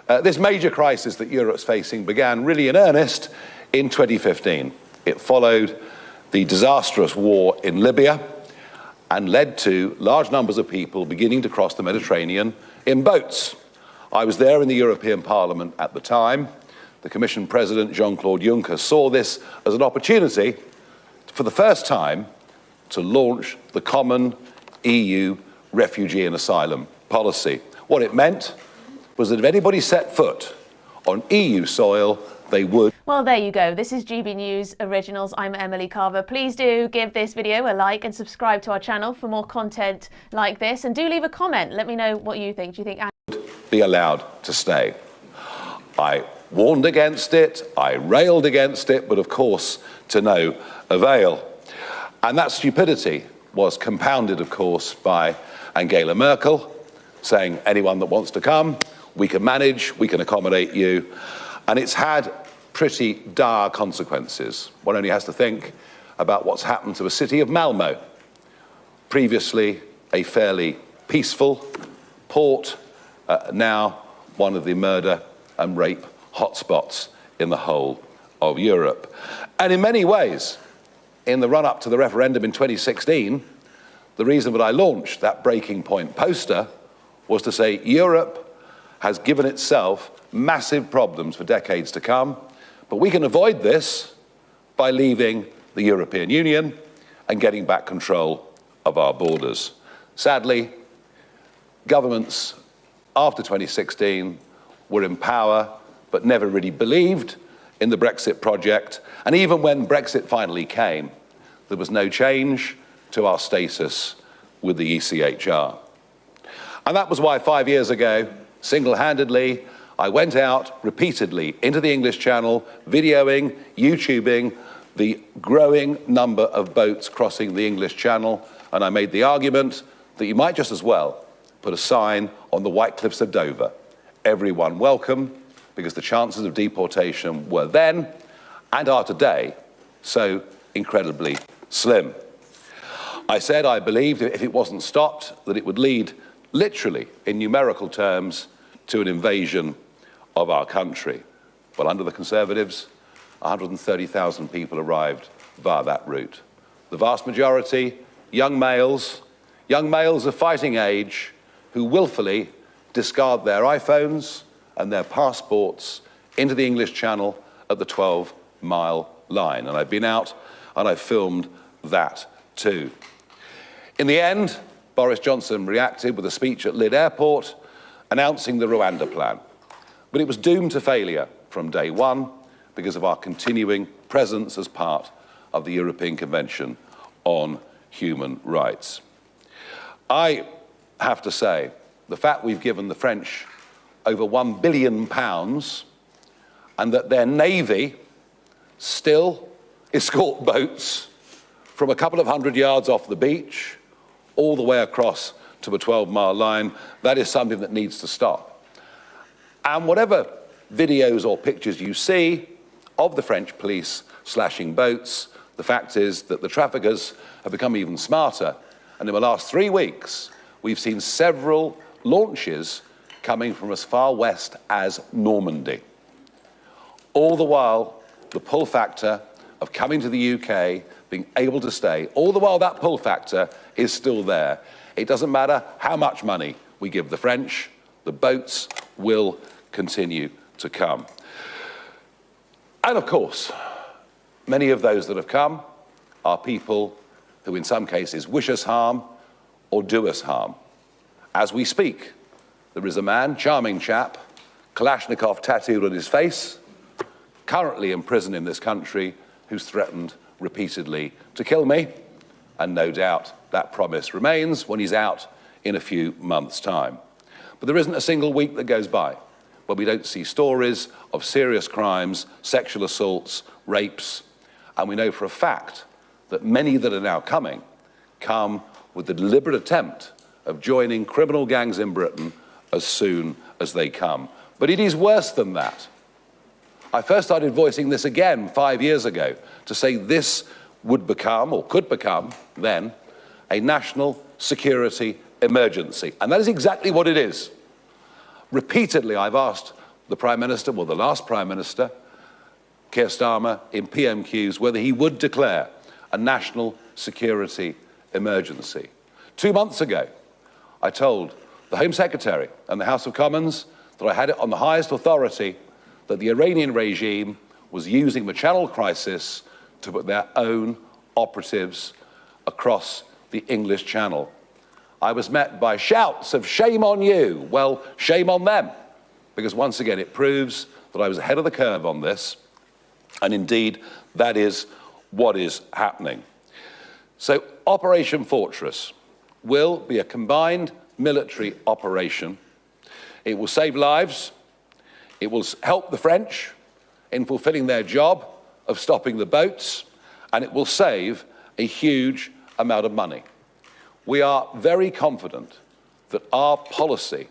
This major crisis that Europe's facing began really in earnest in 2015. It followed the disastrous war in Libya and led to large numbers of people beginning to cross the Mediterranean in boats. I was there in the European Parliament at the time. The Commission President, Jean-Claude Juncker, saw this as an opportunity for the first time to launch the common EU refugee and asylum policy. What it meant was that if anybody set foot on EU soil, they would. Well, there you go. This is GB News Originals. I'm Emily Carver. Please do give this video a like and subscribe to our channel for more content like this. And do leave a comment. Let me know what you think. Do you think be allowed to stay? I warned against it, I railed against it, but of course to no avail. And that stupidity was compounded, of course, by Angela Merkel saying anyone that wants to come, we can manage, we can accommodate you. And it's had pretty dire consequences. One only has to think about what's happened to the city of Malmo, previously a fairly peaceful port, now one of the murder and rape hotspots in the whole of Europe. And in many ways, in the run-up to the referendum in 2016, the reason that I launched that breaking point poster was to say Europe has given itself massive problems for decades to come, but we can avoid this by leaving the European Union and getting back control of our borders. Sadly, governments after 2016 were in power but never really believed in the Brexit project, and even when Brexit finally came, there was no change to our status with the ECHR. And that was why 5 years ago, single-handedly, I went out repeatedly into the English Channel, videoing, YouTubing the growing number of boats crossing the English Channel, and I made the argument that you might just as well put a sign on the White Cliffs of Dover, everyone welcome, because the chances of deportation were then, and are today, so incredibly slim. I said I believed if it wasn't stopped, that it would lead, literally, in numerical terms, to an invasion of our country. Well, under the Conservatives, 130,000 people arrived via that route. The vast majority, young males of fighting age, who willfully discard their iPhones and their passports into the English Channel at the 12-mile line. And I've been out and I've filmed that too. In the end, Boris Johnson reacted with a speech at Lid Airport announcing the Rwanda plan. But it was doomed to failure from day one because of our continuing presence as part of the European Convention on Human Rights. I have to say, the fact we've given the French over £1 billion and that their navy still escort boats from a couple of hundred yards off the beach all the way across to a 12-mile line, that is something that needs to stop. And whatever videos or pictures you see of the French police slashing boats, the fact is that the traffickers have become even smarter. And in the last 3 weeks, we've seen several launches coming from as far west as Normandy. All the while, the pull factor of coming to the UK, being able to stay, all the while that pull factor is still there. It doesn't matter how much money we give the French, the boats will continue to come. And of course, many of those that have come are people who in some cases wish us harm or do us harm. As we speak, there is a man, charming chap, Kalashnikov tattooed on his face, currently in prison in this country, who's threatened repeatedly to kill me, and no doubt that promise remains when he's out in a few months' time. But there isn't a single week that goes by where we don't see stories of serious crimes, sexual assaults, rapes, and we know for a fact that many that are now coming come with the deliberate attempt of joining criminal gangs in Britain as soon as they come. But it is worse than that. I first started voicing this again 5 years ago to say this would become, or could become then, a national security emergency. And that is exactly what it is. Repeatedly, I've asked the Prime Minister, well, the last Prime Minister, Keir Starmer, in PMQs, whether he would declare a national security emergency. 2 months ago, I told the Home Secretary and the House of Commons that I had it on the highest authority that the Iranian regime was using the Channel crisis to put their own operatives across the English Channel. I was met by shouts of shame on you. Well, shame on them, because once again it proves that I was ahead of the curve on this, and indeed that is what is happening. So Operation Fortress will be a combined military operation. It will save lives, it will help the French in fulfilling their job of stopping the boats, and it will save a huge amount of money. We are very confident that our policy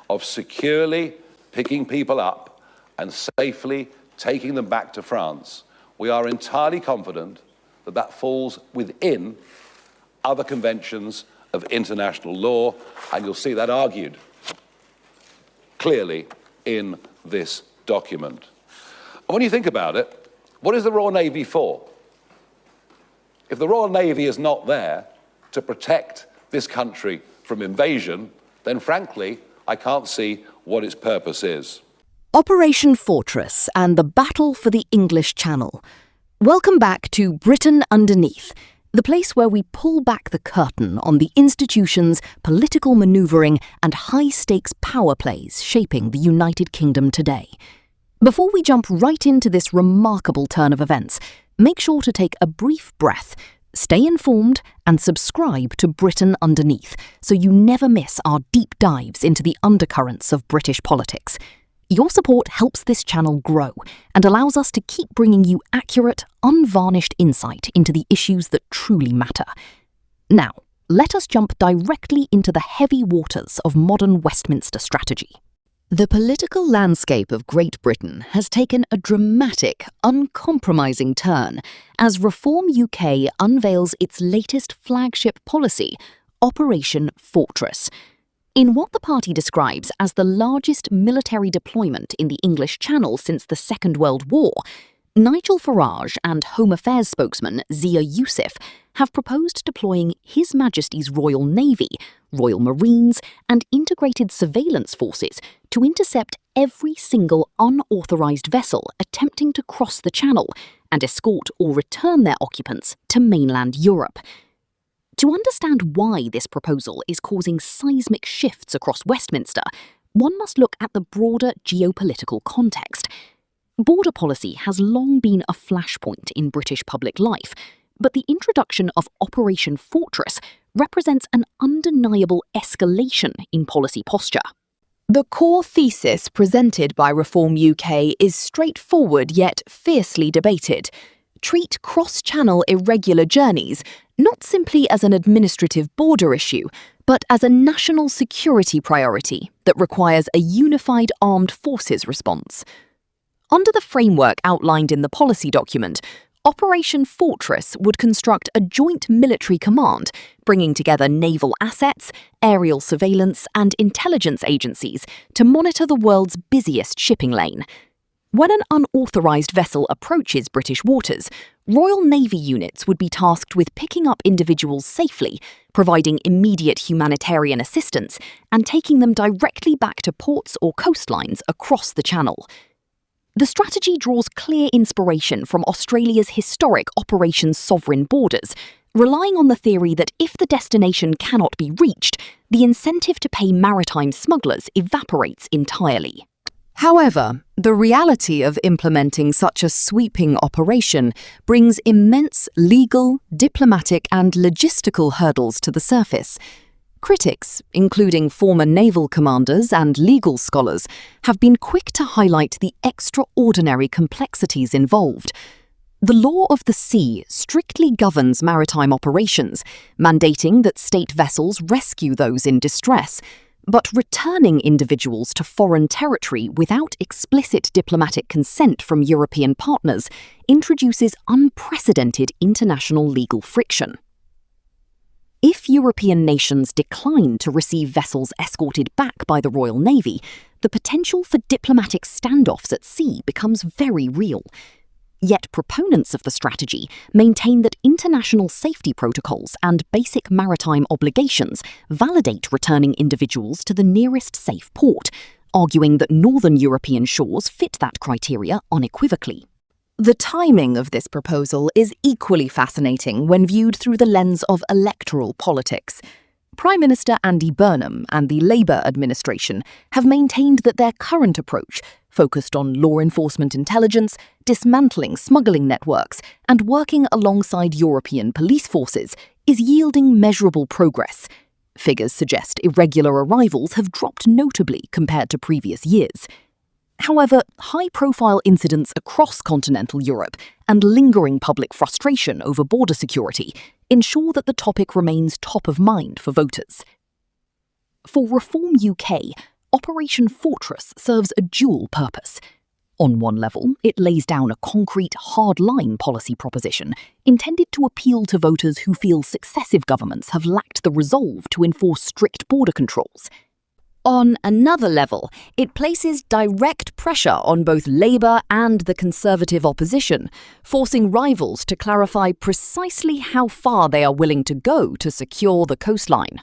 of securely picking people up and safely taking them back to France, we are entirely confident that that falls within other conventions of international law, and you'll see that argued clearly in this document. And when you think about it, what is the Royal Navy for? If the Royal Navy is not there to protect this country from invasion, then frankly, I can't see what its purpose is. Operation Fortress and the battle for the English Channel. Welcome back to Britain Underneath, the place where we pull back the curtain on the institutions, political manoeuvring and high-stakes power plays shaping the United Kingdom today. Before we jump right into this remarkable turn of events, make sure to take a brief breath, stay informed and subscribe to Britain Underneath so you never miss our deep dives into the undercurrents of British politics. Your support helps this channel grow and allows us to keep bringing you accurate, unvarnished insight into the issues that truly matter. Now, let us jump directly into the heavy waters of modern Westminster strategy. The political landscape of Great Britain has taken a dramatic, uncompromising turn as Reform UK unveils its latest flagship policy, Operation Fortress. In what the party describes as the largest military deployment in the English Channel since the Second World War, Nigel Farage and Home Affairs spokesman Zia Youssef have proposed deploying His Majesty's Royal Navy, Royal Marines and integrated surveillance forces to intercept every single unauthorised vessel attempting to cross the Channel and escort or return their occupants to mainland Europe. To understand why this proposal is causing seismic shifts across Westminster, one must look at the broader geopolitical context. Border policy has long been a flashpoint in British public life, but the introduction of Operation Fortress represents an undeniable escalation in policy posture. The core thesis presented by Reform UK is straightforward yet fiercely debated. Treat cross-channel irregular journeys not simply as an administrative border issue, but as a national security priority that requires a unified armed forces response. Under the framework outlined in the policy document, Operation Fortress would construct a joint military command, bringing together naval assets, aerial surveillance and intelligence agencies to monitor the world's busiest shipping lane. When an unauthorised vessel approaches British waters, Royal Navy units would be tasked with picking up individuals safely, providing immediate humanitarian assistance, and taking them directly back to ports or coastlines across the Channel. The strategy draws clear inspiration from Australia's historic Operation Sovereign Borders, relying on the theory that if the destination cannot be reached, the incentive to pay maritime smugglers evaporates entirely. However, the reality of implementing such a sweeping operation brings immense legal, diplomatic and logistical hurdles to the surface. Critics, including former naval commanders and legal scholars, have been quick to highlight the extraordinary complexities involved. The law of the sea strictly governs maritime operations, mandating that state vessels rescue those in distress. But returning individuals to foreign territory without explicit diplomatic consent from European partners introduces unprecedented international legal friction. If European nations decline to receive vessels escorted back by the Royal Navy, the potential for diplomatic standoffs at sea becomes very real. Yet proponents of the strategy maintain that international safety protocols and basic maritime obligations validate returning individuals to the nearest safe port, arguing that northern European shores fit that criteria unequivocally. The timing of this proposal is equally fascinating when viewed through the lens of electoral politics. Prime Minister Andy Burnham and the Labour administration have maintained that their current approach, focused on law enforcement intelligence, dismantling smuggling networks, and working alongside European police forces, is yielding measurable progress. Figures suggest irregular arrivals have dropped notably compared to previous years. However, high-profile incidents across continental Europe and lingering public frustration over border security ensure that the topic remains top of mind for voters. For Reform UK, Operation Fortress serves a dual purpose. On one level, it lays down a concrete, hard-line policy proposition intended to appeal to voters who feel successive governments have lacked the resolve to enforce strict border controls. On another level, it places direct pressure on both Labour and the Conservative opposition, forcing rivals to clarify precisely how far they are willing to go to secure the coastline.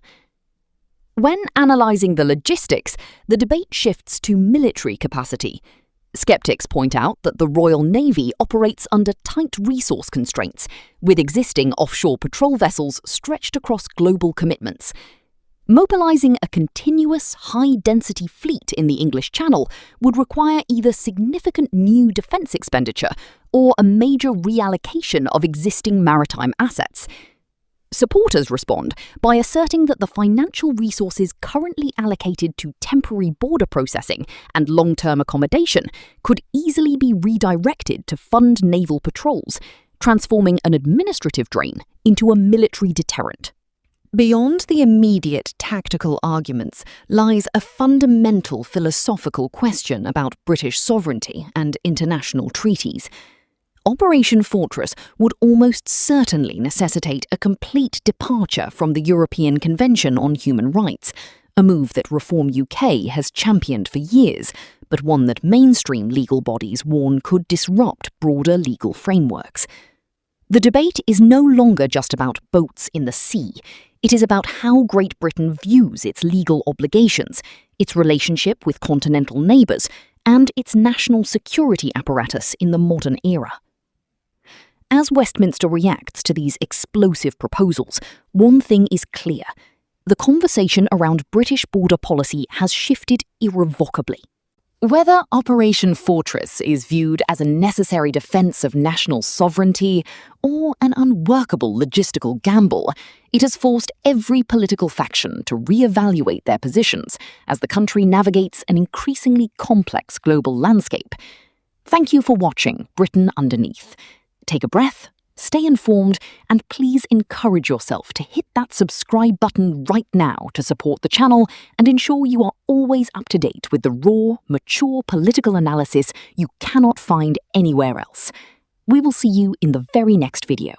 When analysing the logistics, the debate shifts to military capacity. Skeptics point out that the Royal Navy operates under tight resource constraints, with existing offshore patrol vessels stretched across global commitments. Mobilising a continuous, high-density fleet in the English Channel would require either significant new defence expenditure or a major reallocation of existing maritime assets. Supporters respond by asserting that the financial resources currently allocated to temporary border processing and long-term accommodation could easily be redirected to fund naval patrols, transforming an administrative drain into a military deterrent. Beyond the immediate tactical arguments lies a fundamental philosophical question about British sovereignty and international treaties. Operation Fortress would almost certainly necessitate a complete departure from the European Convention on Human Rights, a move that Reform UK has championed for years, but one that mainstream legal bodies warn could disrupt broader legal frameworks. The debate is no longer just about boats in the sea. It is about how Great Britain views its legal obligations, its relationship with continental neighbours, and its national security apparatus in the modern era. As Westminster reacts to these explosive proposals, one thing is clear. The conversation around British border policy has shifted irrevocably. Whether Operation Fortress is viewed as a necessary defence of national sovereignty or an unworkable logistical gamble, it has forced every political faction to re-evaluate their positions as the country navigates an increasingly complex global landscape. Thank you for watching Britain Underneath. Take a breath, stay informed, and please encourage yourself to hit that subscribe button right now to support the channel and ensure you are always up to date with the raw, mature political analysis you cannot find anywhere else. We will see you in the very next video.